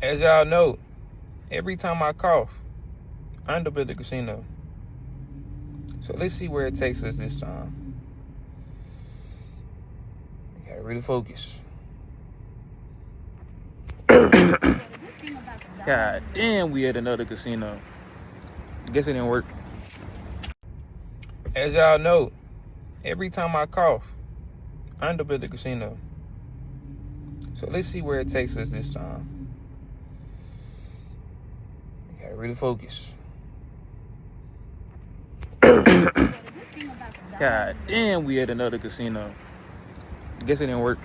As y'all know, every time I cough, I end up at the casino. So let's see where it takes us this time. You gotta really focus. God damn, we at another casino. Guess it didn't work. As y'all know, every time I cough, I end up at the casino. So let's see where it takes us this time. You gotta really focus. God damn, we at another casino. Guess it didn't work.